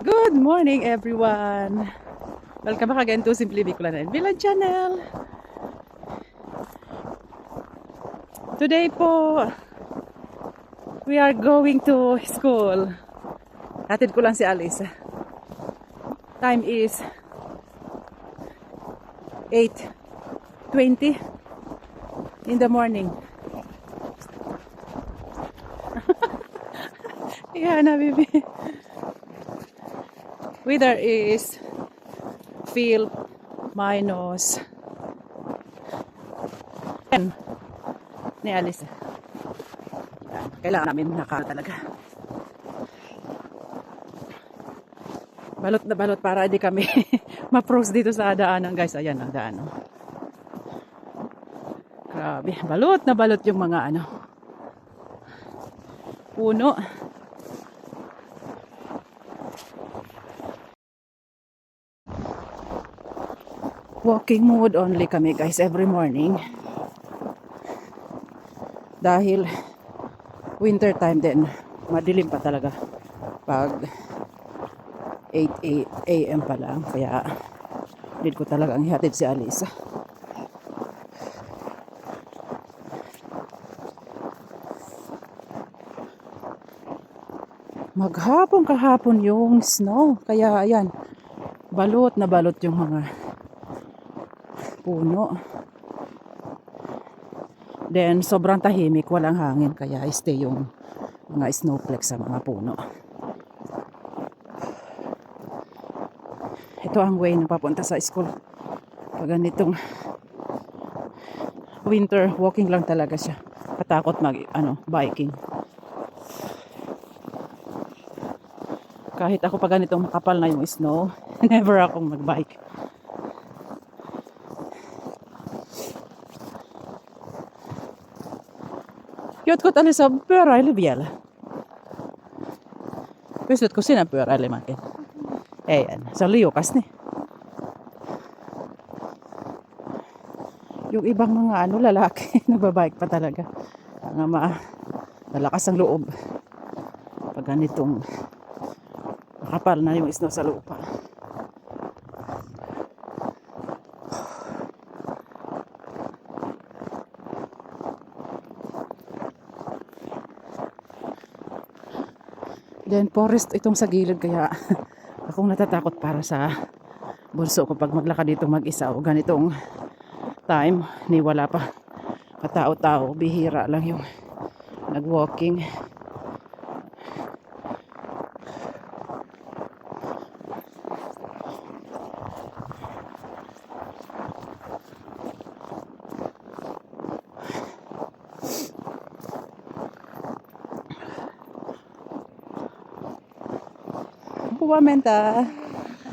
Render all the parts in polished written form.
Good morning everyone! Welcome back again to Simply Bicolan and Village Channel. Today po, we are going to school. Hatid ko lang si Alice. Time is 8:20 in the morning. Yeah, na baby. Weather is feel minus 10 ni Alice. Kailangan namin naka talaga. Balot na balot para di kami ma-froze dito sa daanan, guys. Ayan ang daan. Grabe, balot na balot yung mga puno. Walking mood only kami, guys, every morning. Dahil winter time din, madilim pa talaga pag 8 a.m. pa lang. Kaya need ko talagang ihatid si Alice. Maghapon kahapon yung snow. Kaya ayan, balot na balot yung mga puno. Then sobrang tahimik, walang hangin. Kaya stay yung mga snowflakes sa mga puno. Ito ang way na papunta sa school. Pag ganitong winter, walking lang talaga siya. Katakot biking. Kahit ako pag ganitong makapal na yung snow, never akong magbike. Jotkut alisa pyöräili vielä. Pystytkö sinä pyöräilemäänkin? Ei, se on liukas niin. Yung ibang mga lalaki, nagbabike pa talaga. Malakas ang loob. Pag ganitong makapal na yung snow sa lupa. Then forest itong sa gilid, kaya akong natatakot para sa bulso ko pag maglakad dito mag-isa o ganitong time ni wala pa katao-tao, bihira lang yung nag-walking. Huomenta.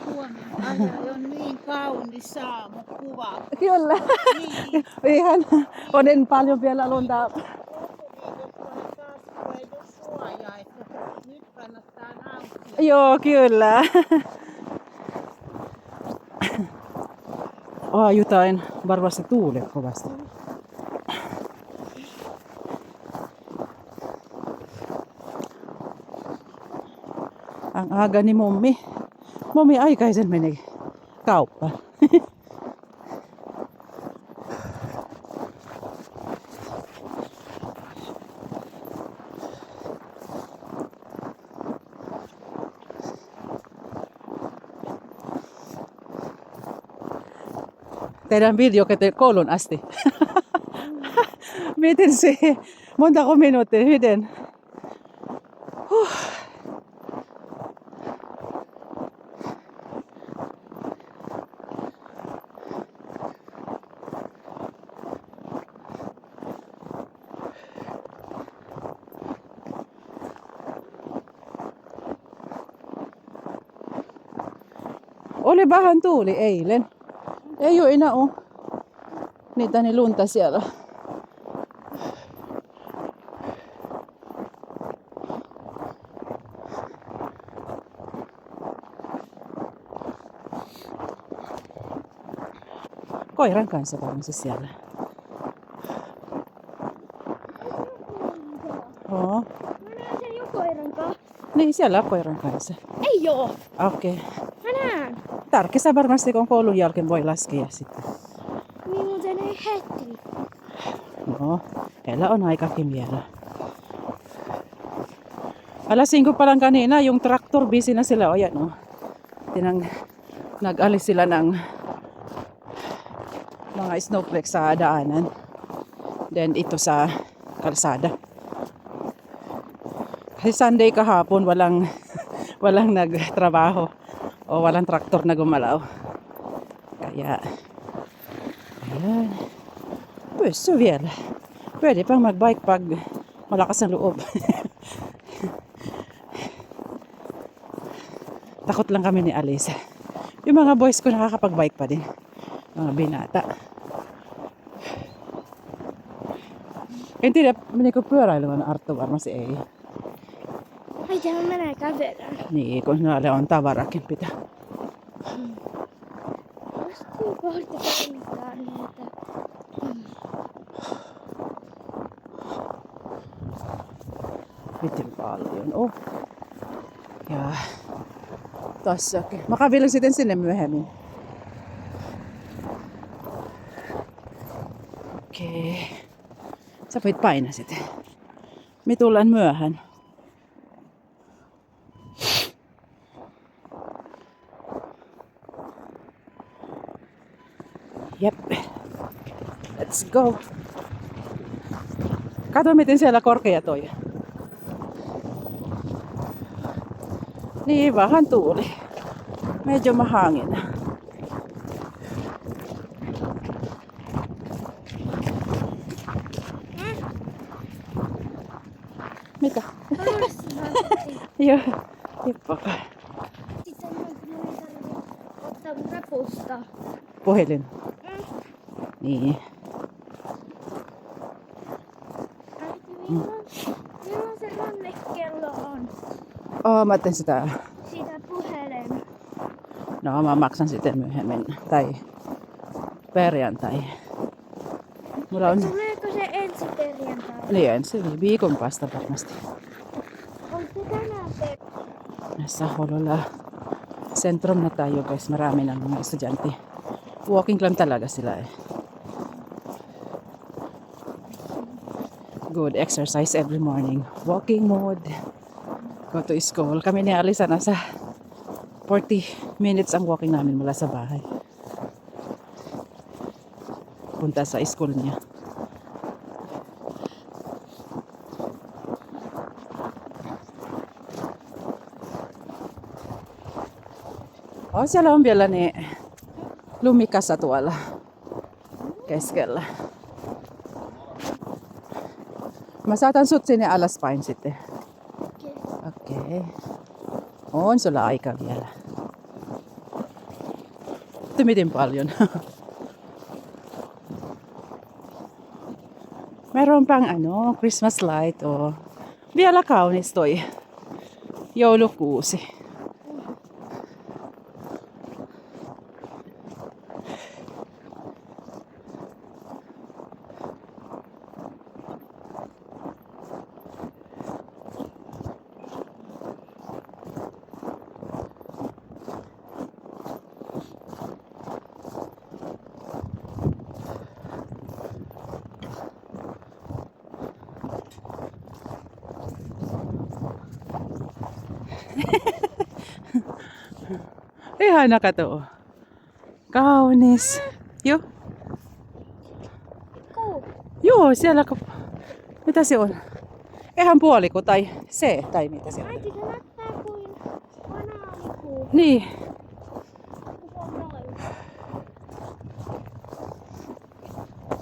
Huomenta. On niin kaunis aamukuva. Kyllä. Niin. Ihan olen paljon vielä lunta. Loppuviikolla taas tulee jo suojaa, että nyt kannattaa nauttia. Joo, kyllä. Jotain varmasti tuulee kovasti. Ang aga ni Mommi. Mommi aikaisen meni kauppaan. Tehdään video koulun asti. Miten se? Montako minuuttia? Miten? Oli vähän tuuli eilen. Ei ole enää niitä lunta siellä. Koiran kanssa varmasti siellä. Oo. Mä näen sen jo koiran kanssa. Niin, siellä on koiran kanssa. Ei oo. Okei. Mä näen. Tärkeää varmasti, kun koulun jälkeen voi laskea sitten. Niin muuten ei heti. No, heillä on aikakin vielä. Alasin ko palang kanina yung tractor busy na sila. O yan o. Nag-alis sila ng mga snowflakes sa daanan. Then ito sa kalsada. Kasi Sunday kahapon walang nagtrabaho o walang traktor na gumalaw. Kaya ayan. Pwesto vielä. Pwede pang magbike pag malakas ang loob. Takot lang kami ni Alisa. Yung mga boys ko nakakapag-bike pa din. Mga binata. En tiedä, menikö pyöräilemään Arttu varmasti ei. Ai tämä menee kävelään. Niin, kun näille on tavarakin pitää. Vastuu kohta toimittaa niitä. Miten paljon on. Ja tossakin. Mä kävelin sitten sinne myöhemmin. Okei. Sä voit painaa sitä. Me tullaan myöhään. Jep. Let's go. Kato miten siellä korkea toi. Niin, vähän tuuli. Medyo mahangin. Mitä? Joo, tippakaa. Sitten mun ei tarvitse ottaa mun repusta. Puhelin. Niin. Milloin se rannekello on? Mä teen sitä. Sitä puhelin. No, mä maksan sitten myöhemmin. Tai perjantai. Mulla on Tuleeko se ensi perjantai? niin ensi viikon päästä varmasti. Onko se tänään se? Nasa Holola Sentrum na tayo guys. Marami ng mga estudyante. Walking lang talaga sila eh. Good exercise every morning. Walking mode. Go to school. Kami ni Alisa nasa 40 minutes ang walking namin mula sa bahay. Punta sa school niya. Siellä on vielä ne lumikassa tuolla keskellä. Mä saatan sut sinne alaspäin sitten. Okei. On sulla aika vielä. Miten paljon? Meron pang Christmas light o. Vielä kaunis toi joulukuusi. Ihana kato. Kaunis. Joo. Kuu. Joo, siellä mitä se on? Ihan puoliko tai se tai mitä se on? Äiti, se näyttää kuin banaanikuu. Niin.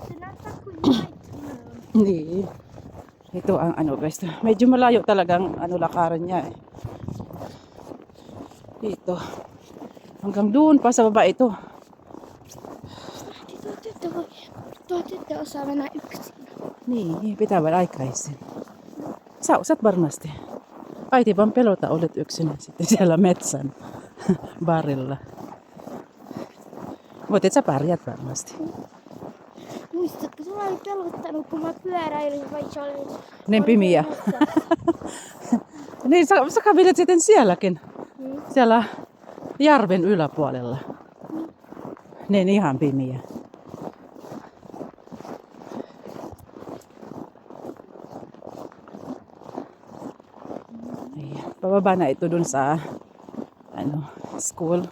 Se näyttää kuin nightmare. Niin. Ito ang guys. Medyo malayo talagang lakaran niya eh. Dito. Hanggang doon pa sa baba ito. Tuo tyttö osaa mennä yksin. Niin, pitää vaan aikaisin. Sä osaat varmasti. Äiti vaan pelota olet yksin sitten siellä metsän barilla. Mutta et sä pärjät varmasti. Muistatko, sulla oli pelottanut, kun mä pyöräilin, vai se oli... Niin pimiä. Niin, sä kävelet sitten sielläkin. Siellä järven yläpuolella. Niin ihan pimiä. Iya, pababa na ito dun sa school.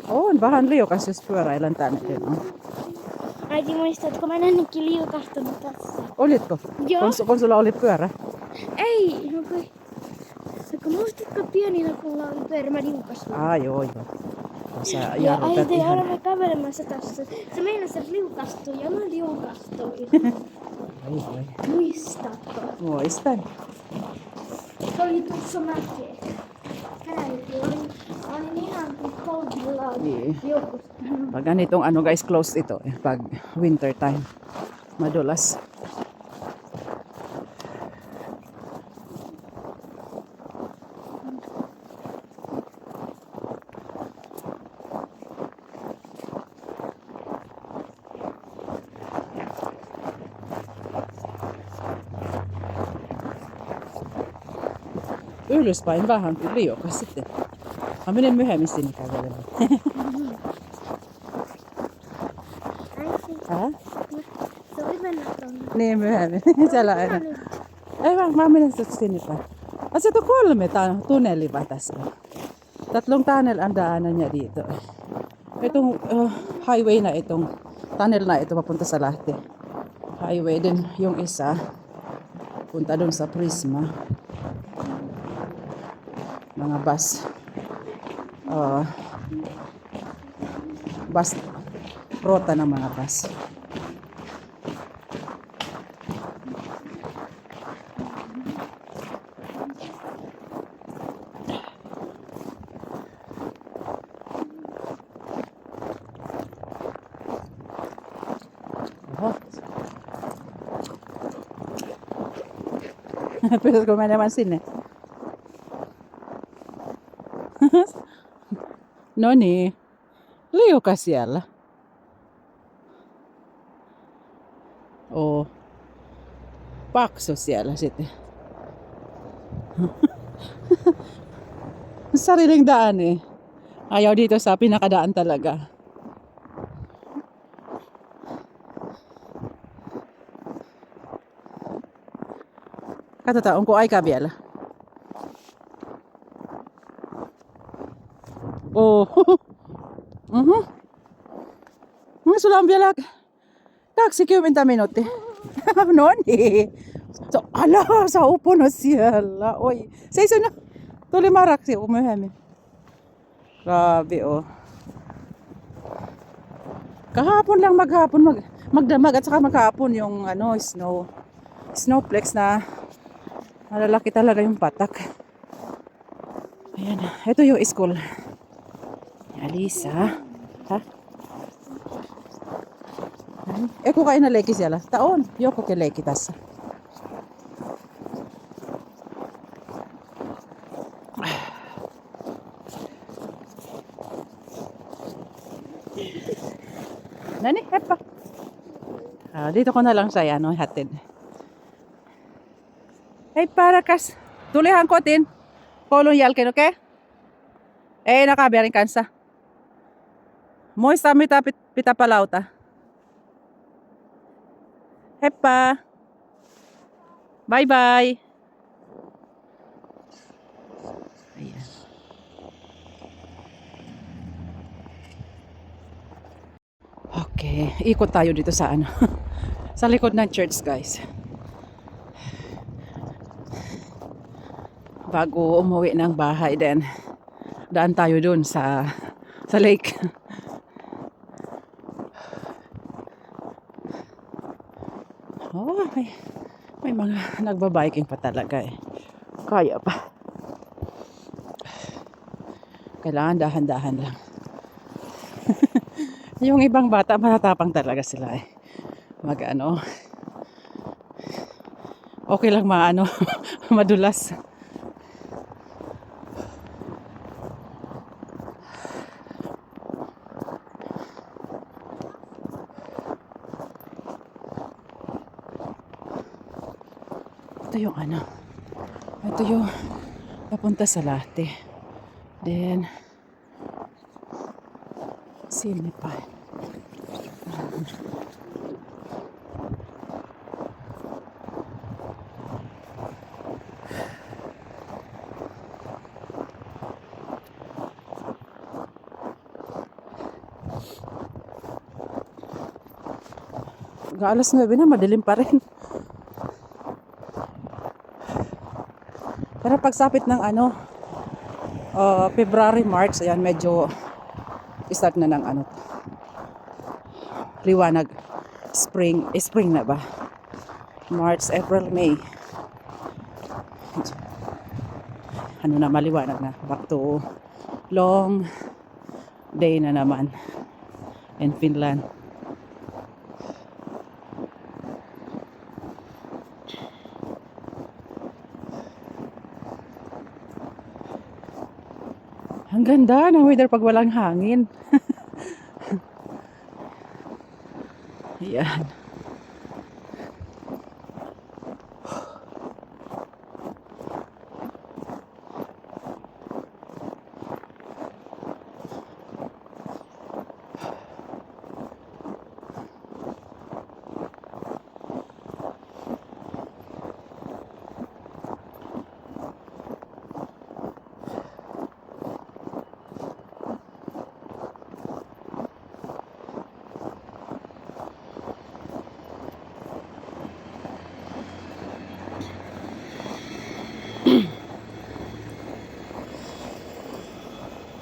On vähän liukas, jos pyöräilän tänne. Äiti, muistatko mä ennenkin liukastunut tässä? Olitko? Joo. Kun sulla oli pyörä? Ei, no kun muistatko pienillä, kun mulla oli pyörä, mä liukastuin. Joo. Sä Ja jarrutat äiti, ihan. olemme kävelemässä tässä. Se meinasi, että liukastui ja mä liukastuin. Oi. Muistatko? Muistan. Se oli tuossa mäkeä. Kääntiin. Olin ihan kuin koukillaan Niin. liukastunut. Pag ganitong guys, close ito pag winter time. Madulas. Ylöspäin vähän liukas sitten. Mä menen myöhemmin sinne kävelemään. Äiti, se oli mennä tuonne. Niin myöhemmin. Siellä aina. Ei vaan, mä menen sitten sinne päin. Sieltä on 3 tunneliva tässä. Tatlong tunnel ang daanan niya dito. Itong highway na itong tunnel na ito papunta sa Lahti. Highway din yung isa. Punta dun sa Prisma. Mga bus. Bus rota ng mga bus. Oho. Pitäisikö menemään sinne? No niin. Liukas siellä. Oo. Paksu siellä sitten. Sariling daan eh. Ayaw dito sa pinakadaan talaga. Katsotaan, onko aika vielä. Oo. Sulla on vielä 20 minuuttia. No niin. Ala, sä oot upunut siellä. Oi. Seiso na. Tuli maraksi myöhemmin. Grabe oh. Kahapon lang magdamag at saka maghapon yung snowflakes na malalaki talaga yung patak. Ayan. Ito yung school. Alisa. Ha? Eikö kai na leikki siellä? Tää on jokukin leikki tässä. Nani, heppa. Dito ko na lang siya hatid. Heippa rakas. Tulihan kotiin koulun jälkeen, okei? Okay? Ei nakabiarin kanssa. Muista mitä pitää palauta. Heippa. Bye bye. Ayan. Okay, ikot tayo dito sa sa likod ng church, guys. Bago umuwi ng bahay din. Daan tayo dun sa lake. Oh, may mga nagbabiking pa talaga eh. Kaya pa. Kailangan dahan-dahan lang. Yung ibang bata, matatapang talaga sila eh. mag ano. Okay lang maano, madulas. Ito yung ano. Ito yung papunta sa Late. Then, Sinipa. Alas 9 na, madilim pa rin. Pero pagsapit ng ano, February, March, ayan, medyo start na ng ano, liwanag. Spring na ba? March, April, May. Ano na, maliwanag na. Back to long day na naman in Finland. Ang ganda ng weather pag walang hangin. Ayan.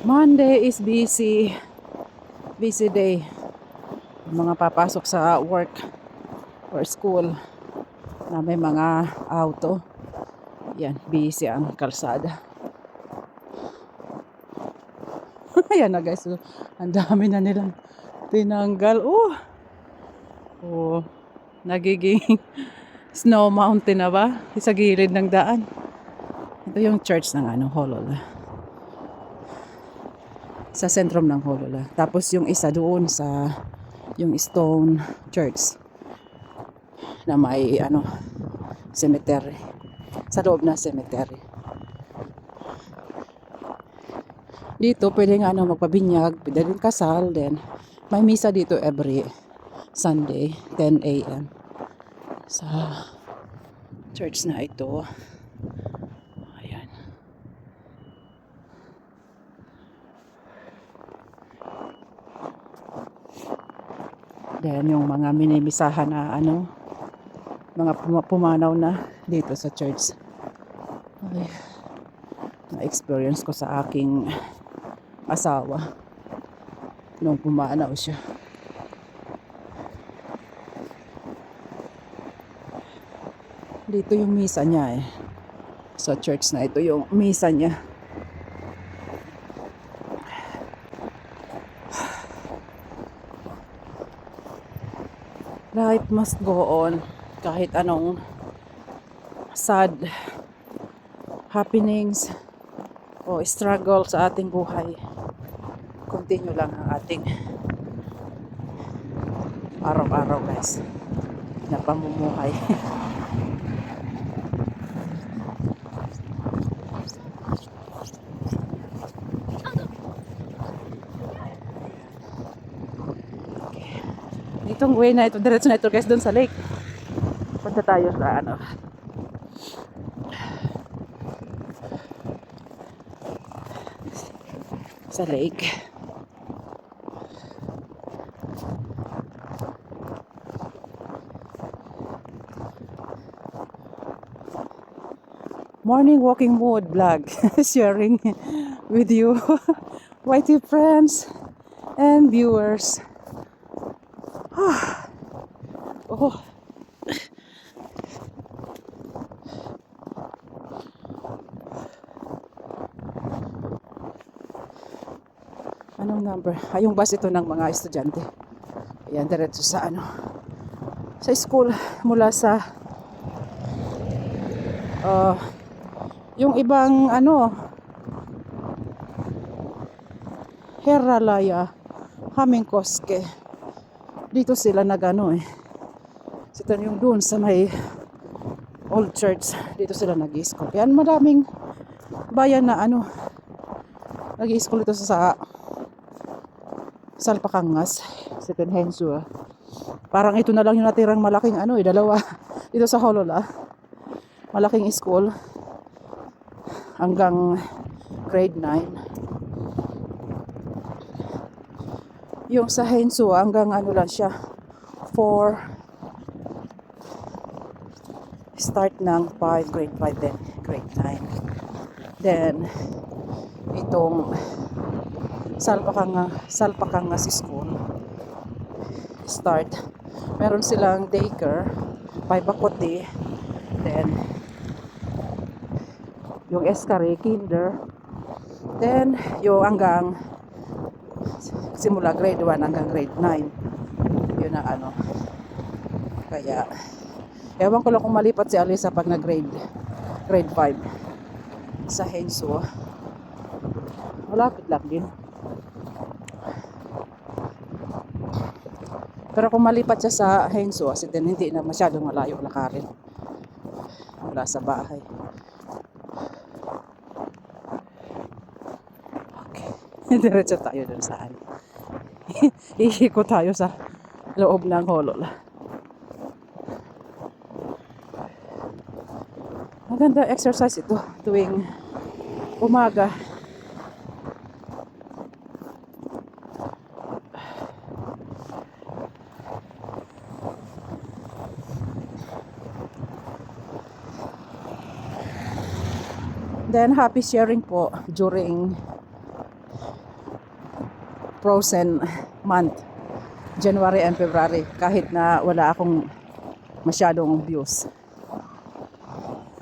Monday is busy. Busy day. Mga papasok sa work or school na may mga auto. Yan, busy ang kalsada. Ayan na guys, ang dami na nilang tinanggal. Nagiging snow mountain na ba? Sa gilid ng daan. Ito yung church ng Hollola. Sa sentrum ng Hollola. Tapos yung isa doon sa yung stone church na may cemetery. Sa loob na cemetery. Dito pwede nga magpabinyag, pwede rin kasal, then may misa dito every Sunday 10 a.m. sa church na ito. Ayan. Then yung mga minimisahan na mga pumanaw na dito sa church. Ay, na-experience ko sa aking asawa nung pumanaw siya. Dito yung misa niya sa church na ito yung misa niya. Life must go on kahit anong sad happenings o struggle sa ating buhay. Continue lang ang ating araw-araw guys na pamumuhay. Itong way na ito, diretso na ito guys doon sa lake. Punta tayo sa sa lake. Morning walking mood vlog sharing with you YT friends and viewers. Oh. Anong number? Yung bus ito ng mga estudyante. Ayan, diretso sa sa school mula sa uh, yung ibang Herralaya, Hamingkoske. Dito sila Sito yung doon sa may old church. Dito sila nag-i-school. Yan madaming bayan na nag-i-school dito sa Salpakangas, Sitenhensu. Parang ito na lang yung natirang malaking dalawa dito sa Holola. Malaking school hanggang grade 9. Yung sa Hensu hanggang lang siya 4, start ng 5, grade 5 then grade 9. Then itong Salpakangas school start, meron silang daycare, 5 Bakote, then yung Eskare kinder, then yung hanggang simula grade 1 hanggang grade 9. Yun ang kaya ewan ko lang kung malipat si Alisa pag grade 5 sa Hensu. Malapit lang din. Pero kung malipat siya sa Hensu, then hindi na masyadong malayo lakarin mula sa bahay. Okay. Diretso tayo dun saan. Iikot tayo sa loob ng Holola. Maganda exercise ito tuwing umaga. Then happy sharing po during frozen month, January and February, kahit na wala akong masyadong views.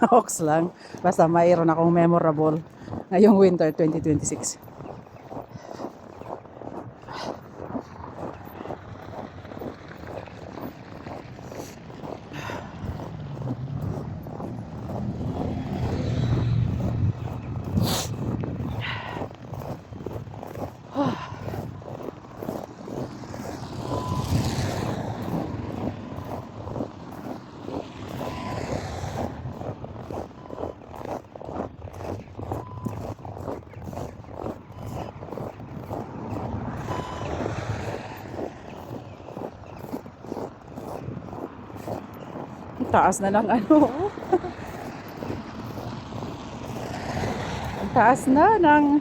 Ox lang, basta mayroon akong memorable ngayong winter 2026. Taas na lang Ang taas na ng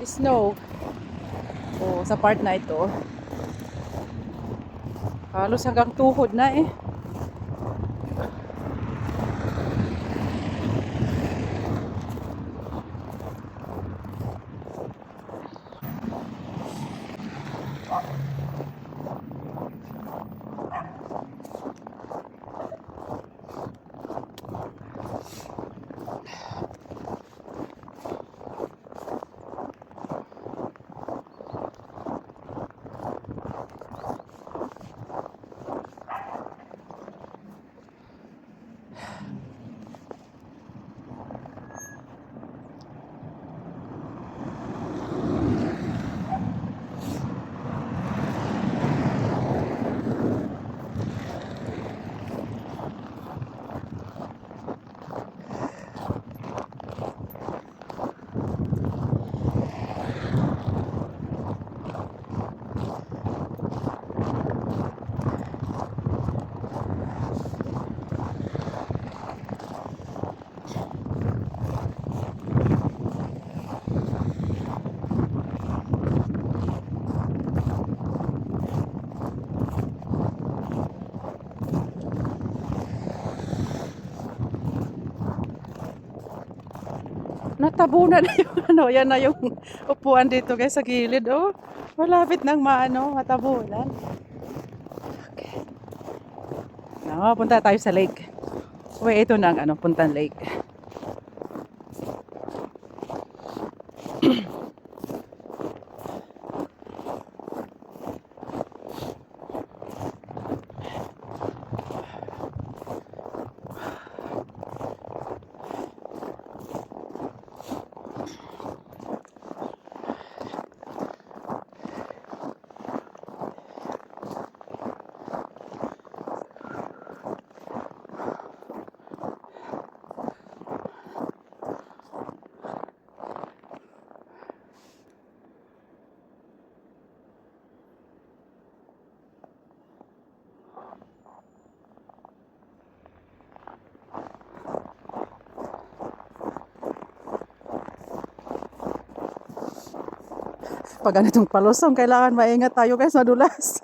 snow. O sa part na ito. Halos hanggang tuhod na Natabunan na yung yan na yung upuan dito guys sa gilid. Malapit nang matabunan. Okay. Punta tayo sa lake. Ito na ang puntang lake. Pag ganitong palusong, kailangan maingat tayo guys, madulas.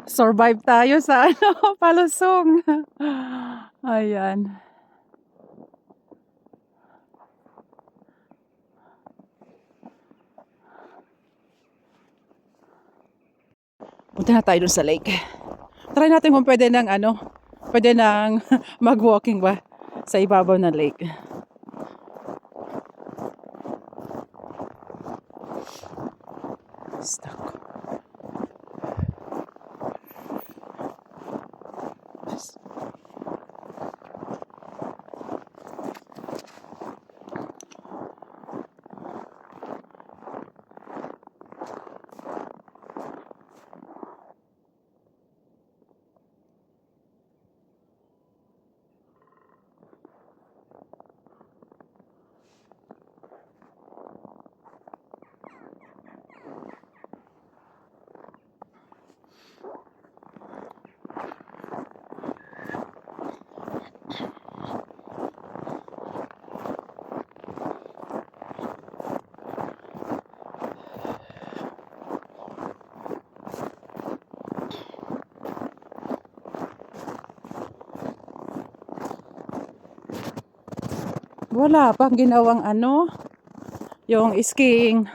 Survive tayo sa ano, palusong. Ayan. Punta na tayo dun sa lake. Try natin kung pwede nang ano, pwede nang mag-walking ba sa ibabaw ng lake. Stuck. Wala pang ginawang ano, yung skiing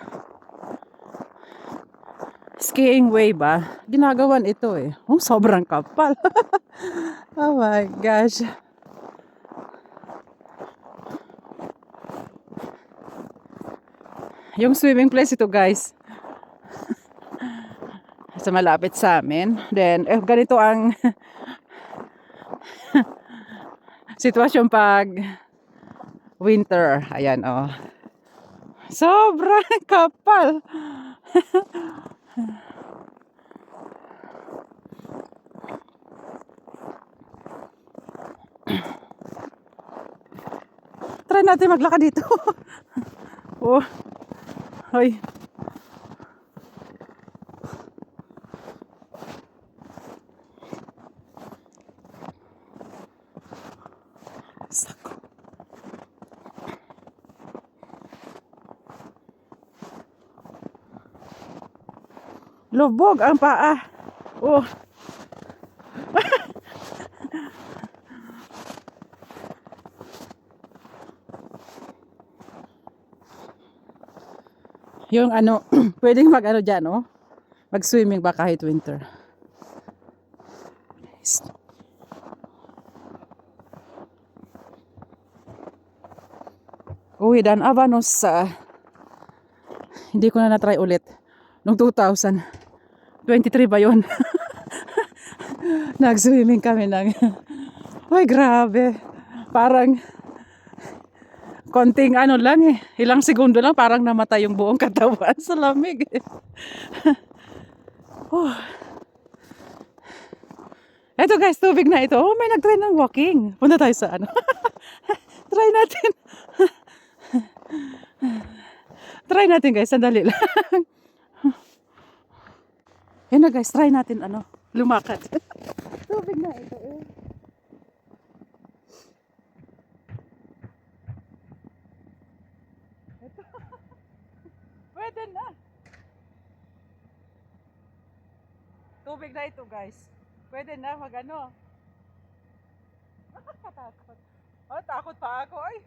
way ba? Ginagawan ito eh. Oh, sobrang kapal. Oh my gosh. Yung swimming place ito guys. Sa malapit sa amin. Then, ganito ang sitwasyon pag winter. Ayan, oh. Sobrang kapal. Try natin maglakad dito. Oh. Ay. Sako. Lubog ang paa. Oh. Yung ano, pwedeng mag ano dyan, oh. Mag-swimming ba kahit winter. Uwi dan Avanos sa hindi ko na na-try ulit. Noong 2023 ba yun? Nag-swimming kami ng ay grabe. Parang konting ano lang eh. Ilang segundo lang parang namatay yung buong katawan sa lamig. Oh. Eto guys, tubig na ito. Oh, may nag-try ng walking. Punta tayo sa ano. Try natin. Try natin guys, sandali lang. Yan na guys, try natin ano, lumakad. Tubig na ito eh. Ito. Pwede na. Tubig na ito guys. Pwede na mag ano. Katakot. Oh, takot pa ako ay.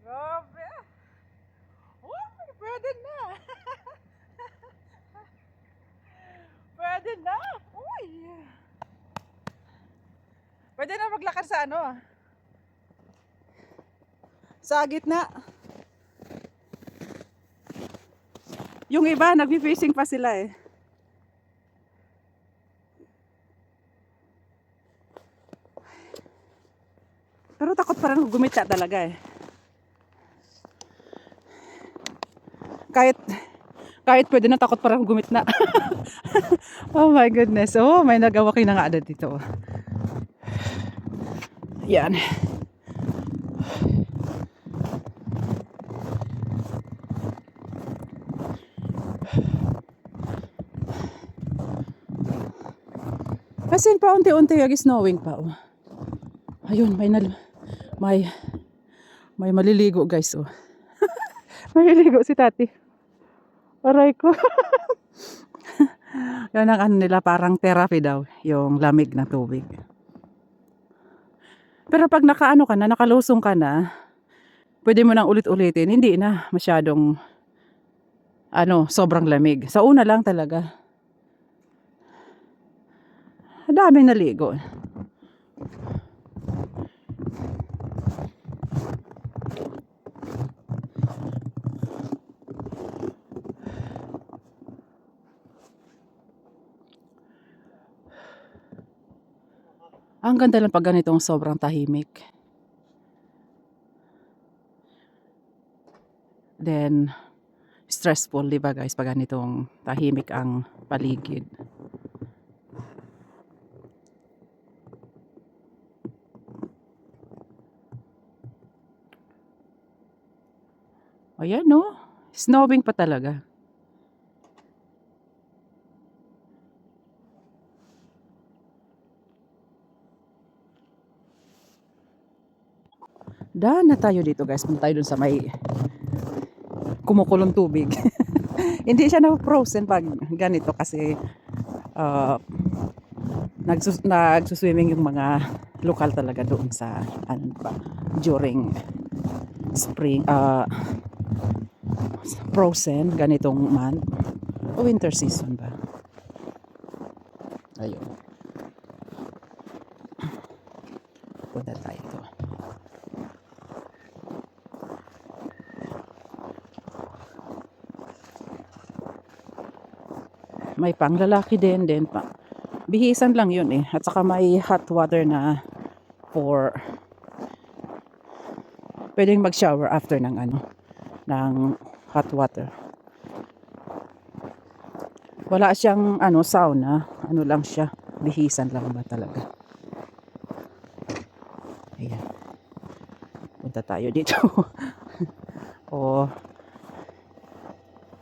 Grabe. Oh, pwede na. Pwede na. Uy. Pwede na maglakad sa ano? Sa gitna. Yung iba, nagpi-fishing pa sila eh. Pero takot pa rin gumita talaga eh. Kahit pwede na takot pa rin gumitna. Oh my goodness. Oh, may nag-awaki na nga ada dito. Yan. Kasi pa unti-unti snowing pa. Oh. Ayun, may maliligo guys. Oh. Maliligo si Tati. Aray ko. Yan ang ano nila, parang therapy daw, yung lamig na tubig. Pero pag nakaano ka na, nakalusong ka na, pwede mo nang ulit-ulitin, hindi na masyadong sobrang lamig. Sa una lang talaga. Daming naligo. Ang ganda lang pag ganitong sobrang tahimik. Then, stressful, di ba guys, pag ganitong tahimik ang paligid. Ayan no, snowing pa talaga. Daan na tayo dito guys, punta tayo dun sa may kumukulong tubig. Hindi siya na-frozen pag ganito kasi nagsuswimming yung mga lokal talaga doon sa during spring frozen ganitong month o winter season ba. Ayun. Punta tayo ito. May pang lalaki din pa. Bihisan lang yun eh. At saka may hot water na for pwedeng mag-shower after ng ng hot water. Wala siyang sauna. Ano lang siya. Bihisan lang ba talaga. Ayan. Punta tayo dito. O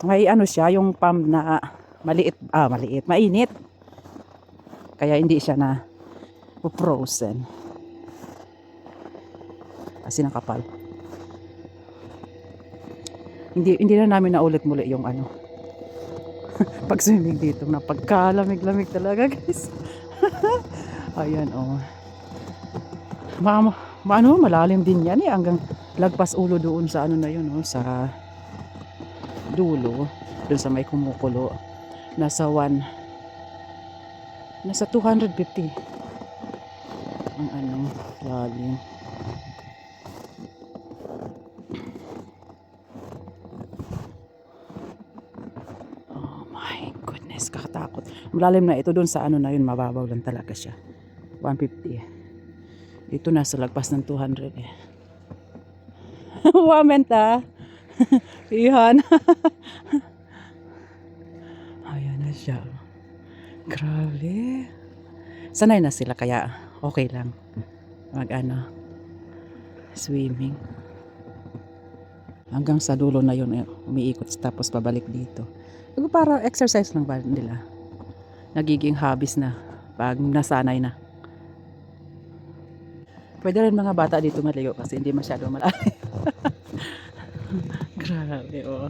may siya yung pump na maliit, mainit. Kaya hindi siya na frozen. Kasi nakapal. Hindi na namin naulit muli yung pag swimming dito na pagkalamig-lamig talaga guys. Ayan oh. Malalim din yan eh hanggang lagpas ulo doon sa na yun sa dulo, doon sa may kumukulo. Nasa 250 ang lalim. Oh my goodness, kakatakot. Malalim na ito, doon sa na yun, mababaw lang talaga siya. 150. Ito nasa lagpas ng 200 eh. Wament Ihan. Ayan na siya. Grabe. Sanay na sila kaya okay lang swimming. Hanggang sa dulo na yun umiikot tapos pabalik dito. Para exercise lang ba nila. Nagiging hobbies na pag nasanay na. Pwede rin mga bata dito maligo kasi hindi masyado malalim. Grabe oh.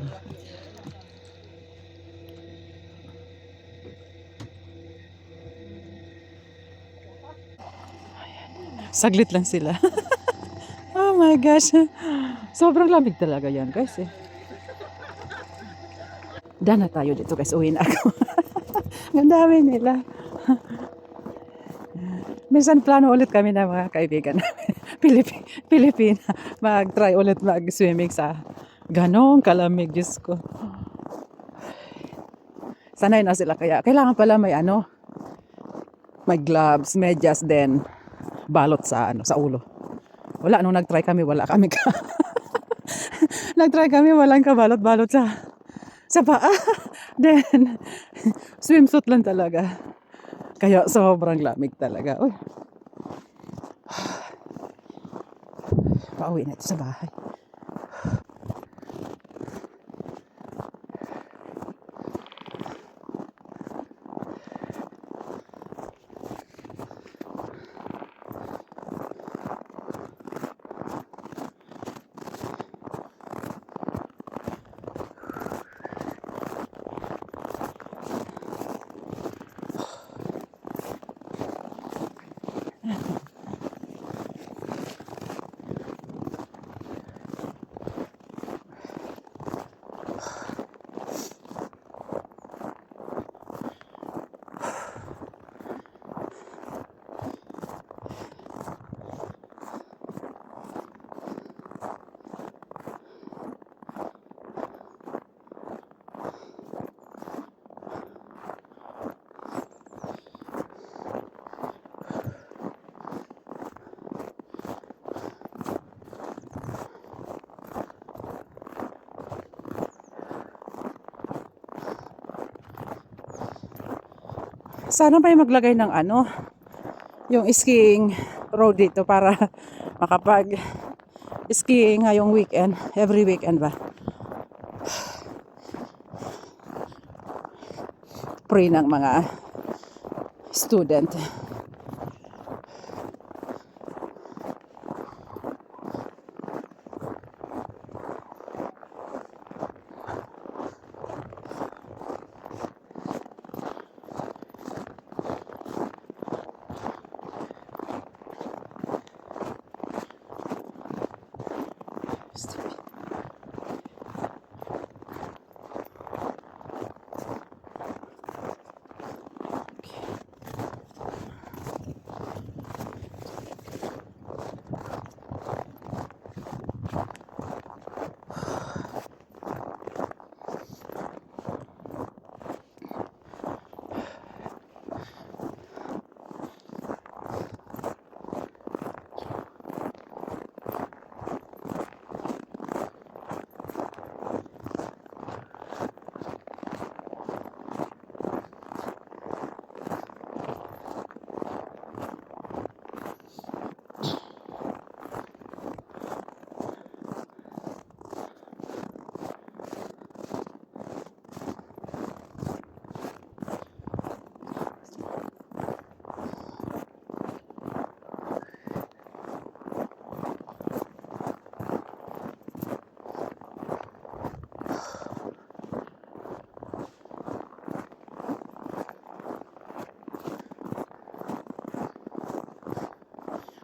Saglit lang sila. Oh my gosh. Sobrang lamig talaga yan guys eh. Daan na tayo dito guys. Uwi na ako. Ang dami nila. Minsan plano ulit kami na mga kaibigan namin. Pilipina. Mag-try ulit mag-swimming sa ganong kalamig. Diyos ko. Sanay na sila kaya. Kailangan pala may ano, may gloves, medyas, then balot sa ano sa ulo. Wala, nung nag-try kami, wala kami nag-try kami, walang kabalot-balot sa paa. Then, swimsuit lang talaga. Kaya sobrang lamig talaga. Uy. Pauwi na ito sa bahay. Sana may maglagay ng ano, yung skiing road dito para makapag skiing ngayong weekend, every weekend ba. Free ng mga student.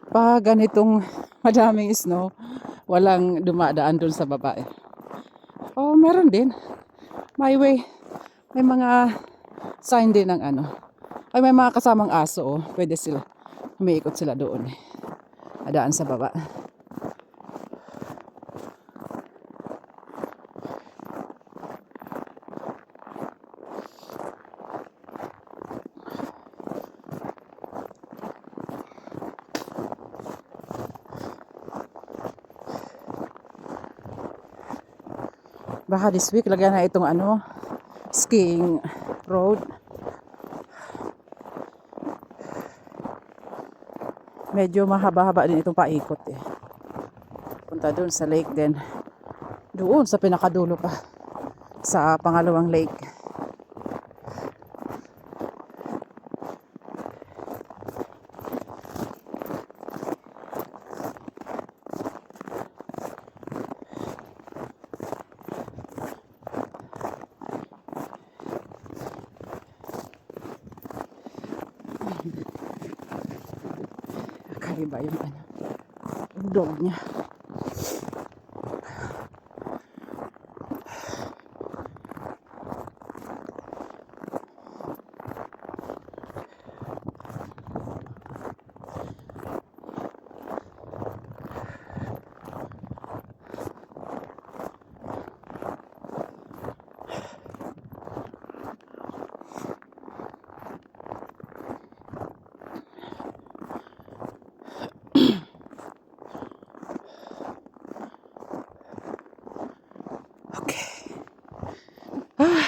Pag ganitong madaming snow, walang dumadaan dun sa baba eh. Oh, meron din. May way. May mga sign din ng ano. Ay, may mga kasamang aso oh. Pwede sila. Umiikot sila doon eh. Adaan sa baba. Baka this week lagyan na itong ano, skiing road. Medyo mahaba-haba din itong paikot eh. Punta doon sa lake din. Doon sa pinakadulo pa. Sa pangalawang lake. Kakaiba yung ano, yung dog niya.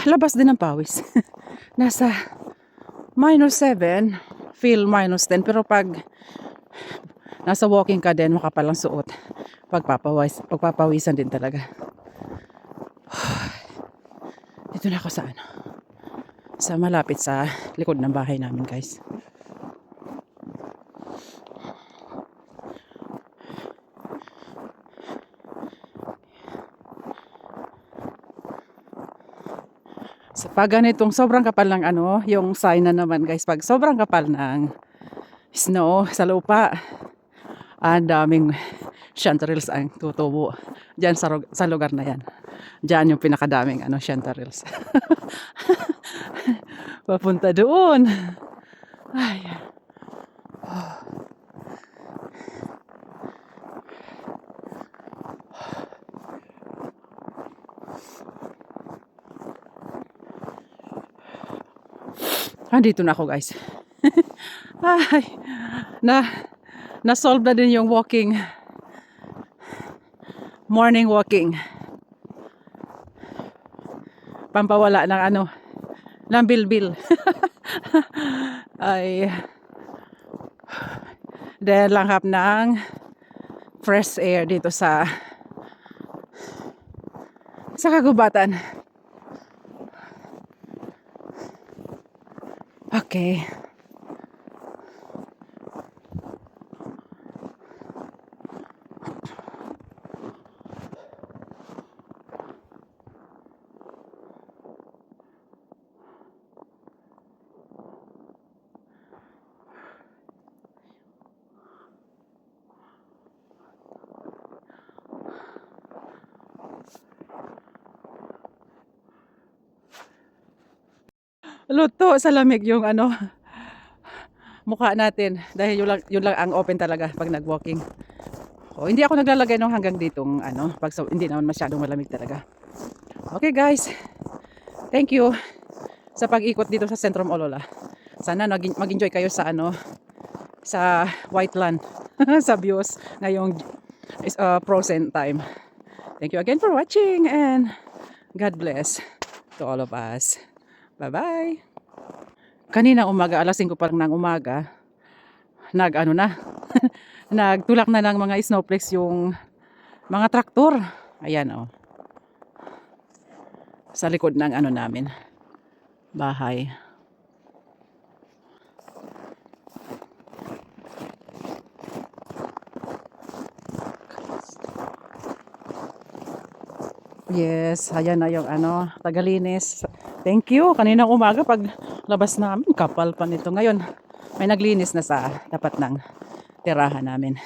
labas din ng pawis. Nasa -7, feel -10. Pero pag nasa walking ka din, makapal ang suot. Pagpapawisan din talaga. Dito na ako sa ano. Sa malapit sa likod ng bahay namin, guys. So, pag ganitong sobrang kapal ng ano, yung sign na naman, guys, pag sobrang kapal ng snow sa lupa, ang daming chanterelles ang tutubo diyan sa lugar na yan. Diyan yung pinakadaming ano, chanterelles. Papunta doon. Ay. Andito na ako, guys. Ay, na-solve na din yung morning walking. Pampawala ng ano, ng bilbil. Ay, dahil langhap ng fresh air dito sa kagubatan. Okay. Luto sa lamig yung ano, mukha natin dahil yun lang ang open talaga pag nag-walking. O, hindi ako naglalagay ng hanggang ditong ano, hindi naman masyadong malamig talaga. Okay, guys. Thank you sa pag-ikot dito sa Sentrum Olola. Sana mag-enjoy kayo sa ano, sa Whiteland, sa views ngayong frozen time. Thank you again for watching and God bless to all of us. Bye-bye. Kanina umaga, alas 5 pa lang ng umaga, nagtulak na ng mga snowflakes yung mga traktor. Ayan, oh. Sa likod ng ano namin, bahay. Yes, ayan na yung ano, tagalinis. Thank you. Kaninang umaga pag labas namin, kapal pa nito. Ngayon, may naglinis na sa tapat ng tirahan namin.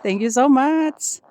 Thank you so much.